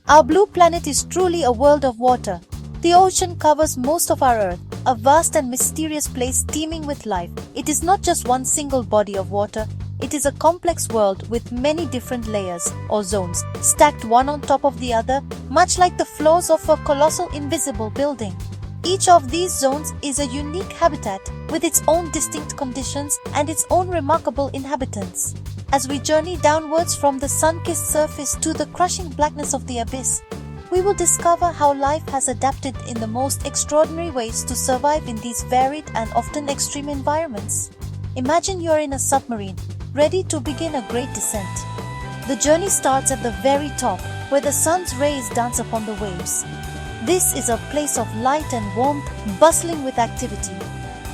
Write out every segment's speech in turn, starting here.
Our blue planet is truly a world of water. The ocean covers most of our Earth, a vast and mysterious place teeming with life. It is not just one single body of water. It is a complex world with many different layers or zones, stacked one on top of the other, much like the floors of a colossal invisible building. Each of these zones is a unique habitat with its own distinct conditions and its own remarkable inhabitants. As we journey downwards from the sun-kissed surface to the crushing blackness of the abyss, we will discover how life has adapted in the most extraordinary ways to survive in these varied and often extreme environments. Imagine you're in a submarine, ready to begin a great descent. The journey starts at the very top, where the sun's rays dance upon the waves. This is a place of light and warmth, bustling with activity.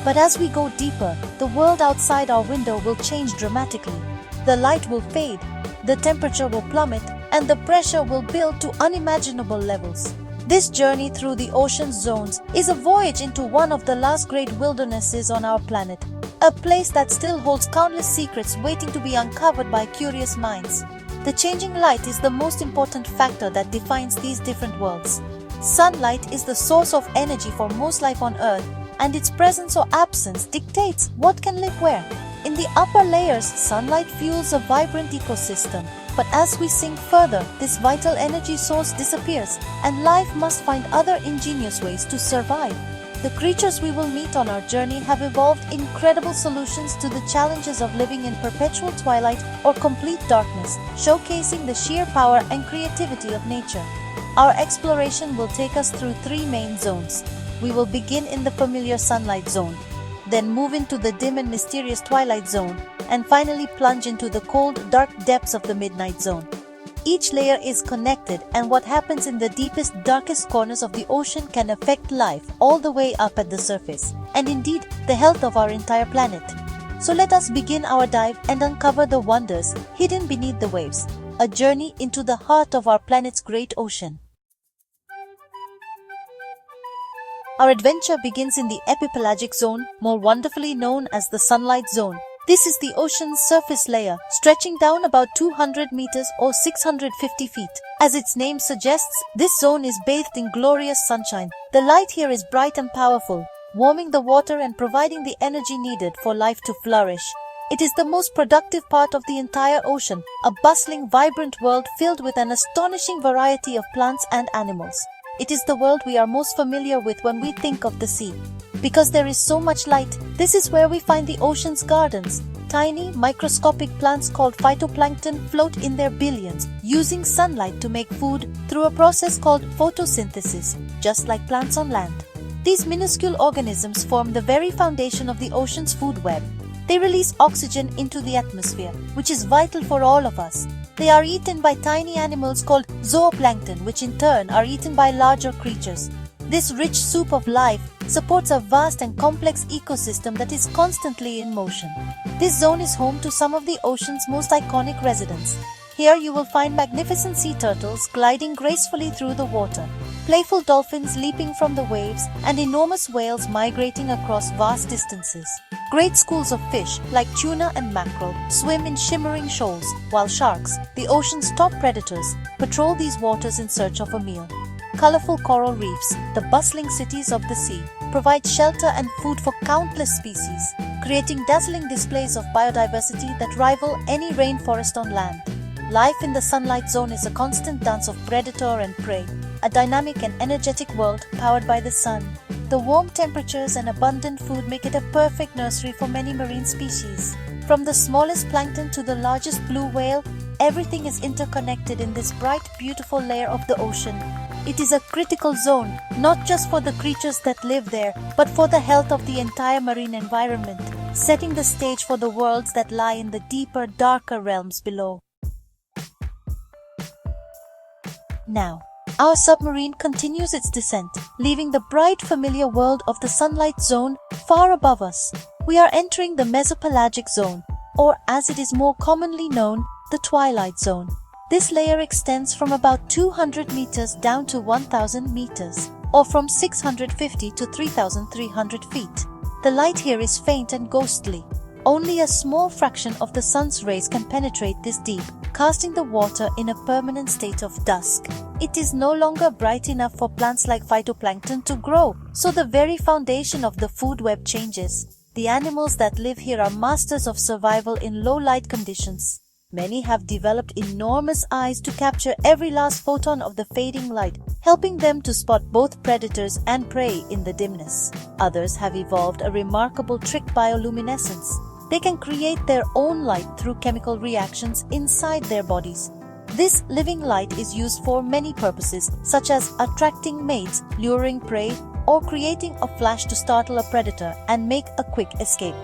But as we go deeper, the world outside our window will change dramatically. The light will fade, the temperature will plummet, and the pressure will build to unimaginable levels. This journey through the ocean's zones is a voyage into one of the last great wildernesses on our planet, a place that still holds countless secrets waiting to be uncovered by curious minds. The changing light is the most important factor that defines these different worlds. Sunlight is the source of energy for most life on Earth, and its presence or absence dictates what can live where. In the upper layers, sunlight fuels a vibrant ecosystem. But as we sink further, this vital energy source disappears, and life must find other ingenious ways to survive. The creatures we will meet on our journey have evolved incredible solutions to the challenges of living in perpetual twilight or complete darkness, showcasing the sheer power and creativity of nature. Our exploration will take us through three main zones. We will begin in the familiar sunlight zone, then move into the dim and mysterious twilight zone, and finally plunge into the cold, dark depths of the midnight zone. Each layer is connected, and what happens in the deepest, darkest corners of the ocean can affect life all the way up at the surface, and indeed the health of our entire planet. So let us begin our dive and uncover the wonders hidden beneath the waves, a journey into the heart of our planet's great ocean. Our adventure begins in the epipelagic zone, more wonderfully known as the sunlight zone. This is the ocean's surface layer, stretching down about 200 meters or 650 feet. As its name suggests, this zone is bathed in glorious sunshine. The light here is bright and powerful, warming the water and providing the energy needed for life to flourish. It is the most productive part of the entire ocean, a bustling, vibrant world filled with an astonishing variety of plants and animals. It is the world we are most familiar with when we think of the sea. Because there is so much light, this is where we find the ocean's gardens. Tiny, microscopic plants called phytoplankton float in their billions, using sunlight to make food through a process called photosynthesis, just like plants on land. These minuscule organisms form the very foundation of the ocean's food web. They release oxygen into the atmosphere, which is vital for all of us. They are eaten by tiny animals called zooplankton, which in turn are eaten by larger creatures. This rich soup of life supports a vast and complex ecosystem that is constantly in motion. This zone is home to some of the ocean's most iconic residents. Here you will find magnificent sea turtles gliding gracefully through the water, playful dolphins leaping from the waves, and enormous whales migrating across vast distances. Great schools of fish, like tuna and mackerel, swim in shimmering shoals, while sharks, the ocean's top predators, patrol these waters in search of a meal. Colorful coral reefs, the bustling cities of the sea, provide shelter and food for countless species, creating dazzling displays of biodiversity that rival any rainforest on land. Life in the sunlight zone is a constant dance of predator and prey, a dynamic and energetic world powered by the sun. The warm temperatures and abundant food make it a perfect nursery for many marine species. From the smallest plankton to the largest blue whale, everything is interconnected in this bright, beautiful layer of the ocean. It is a critical zone, not just for the creatures that live there, but for the health of the entire marine environment, setting the stage for the worlds that lie in the deeper, darker realms below. Now, our submarine continues its descent, leaving the bright, familiar world of the sunlight zone far above us. We are entering the mesopelagic zone, or as it is more commonly known, the twilight zone. This layer extends from about 200 meters down to 1,000 meters, or from 650 to 3,300 feet. The light here is faint and ghostly. Only a small fraction of the sun's rays can penetrate this deep, casting the water in a permanent state of dusk. It is no longer bright enough for plants like phytoplankton to grow, so the very foundation of the food web changes. The animals that live here are masters of survival in low light conditions. Many have developed enormous eyes to capture every last photon of the fading light, helping them to spot both predators and prey in the dimness. Others have evolved a remarkable trick bioluminescence. They can create their own light through chemical reactions inside their bodies. This living light is used for many purposes, such as attracting mates, luring prey, or creating a flash to startle a predator and make a quick escape.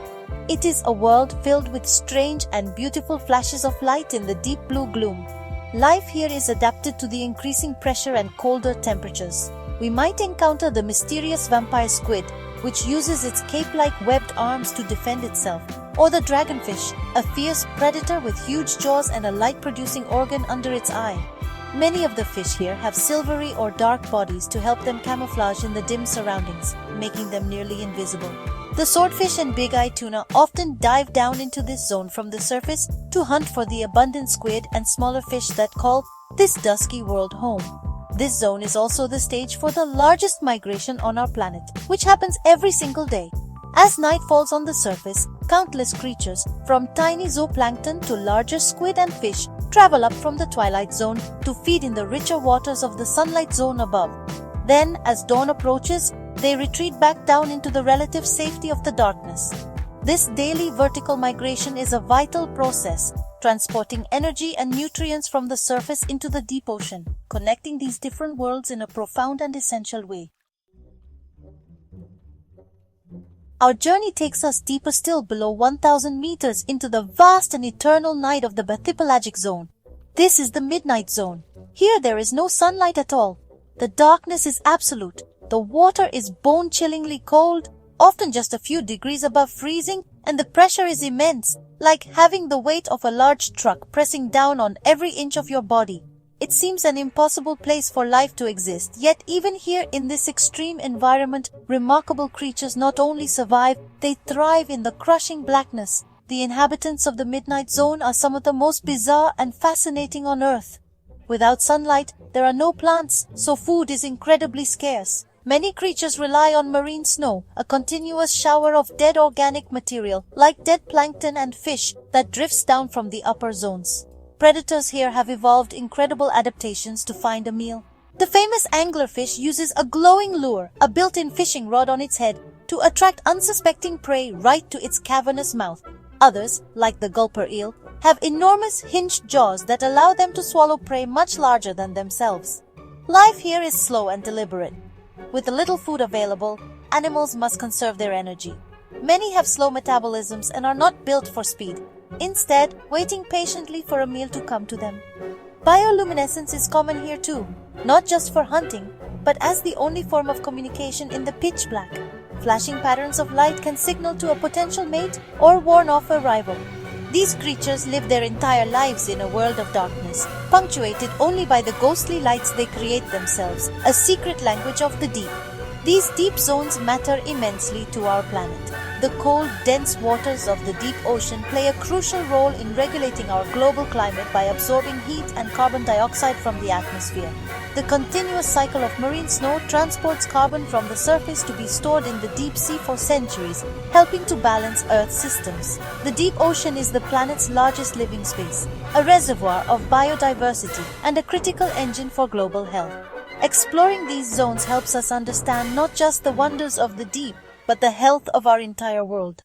It is a world filled with strange and beautiful flashes of light in the deep blue gloom. Life here is adapted to the increasing pressure and colder temperatures. We might encounter the mysterious vampire squid, which uses its cape-like webbed arms to defend itself, or the dragonfish, a fierce predator with huge jaws and a light-producing organ under its eye. Many of the fish here have silvery or dark bodies to help them camouflage in the dim surroundings, making them nearly invisible. The swordfish and big-eye tuna often dive down into this zone from the surface to hunt for the abundant squid and smaller fish that call this dusky world home. This zone is also the stage for the largest migration on our planet, which happens every single day. As night falls on the surface, countless creatures, from tiny zooplankton to larger squid and fish, travel up from the twilight zone to feed in the richer waters of the sunlight zone above. Then, as dawn approaches, they retreat back down into the relative safety of the darkness. This daily vertical migration is a vital process, transporting energy and nutrients from the surface into the deep ocean, connecting these different worlds in a profound and essential way. Our journey takes us deeper still below 1,000 meters into the vast and eternal night of the bathypelagic zone. This is the midnight zone. Here there is no sunlight at all. The darkness is absolute. The water is bone-chillingly cold, often just a few degrees above freezing, and the pressure is immense, like having the weight of a large truck pressing down on every inch of your body. It seems an impossible place for life to exist, yet even here in this extreme environment, remarkable creatures not only survive, they thrive in the crushing blackness. The inhabitants of the midnight zone are some of the most bizarre and fascinating on Earth. Without sunlight, there are no plants, so food is incredibly scarce. Many creatures rely on marine snow, a continuous shower of dead organic material, like dead plankton and fish, that drifts down from the upper zones. Predators here have evolved incredible adaptations to find a meal. The famous anglerfish uses a glowing lure, a built-in fishing rod on its head, to attract unsuspecting prey right to its cavernous mouth. Others, like the gulper eel, have enormous hinged jaws that allow them to swallow prey much larger than themselves. Life here is slow and deliberate. With little food available, animals must conserve their energy. Many have slow metabolisms and are not built for speed, instead waiting patiently for a meal to come to them. Bioluminescence is common here too, not just for hunting, but as the only form of communication in the pitch black. Flashing patterns of light can signal to a potential mate or warn off a rival. These creatures live their entire lives in a world of darkness, punctuated only by the ghostly lights they create themselves, a secret language of the deep. These deep zones matter immensely to our planet. The cold, dense waters of the deep ocean play a crucial role in regulating our global climate by absorbing heat and carbon dioxide from the atmosphere. The continuous cycle of marine snow transports carbon from the surface to be stored in the deep sea for centuries, helping to balance Earth's systems. The deep ocean is the planet's largest living space, a reservoir of biodiversity and a critical engine for global health. Exploring these zones helps us understand not just the wonders of the deep, but the health of our entire world.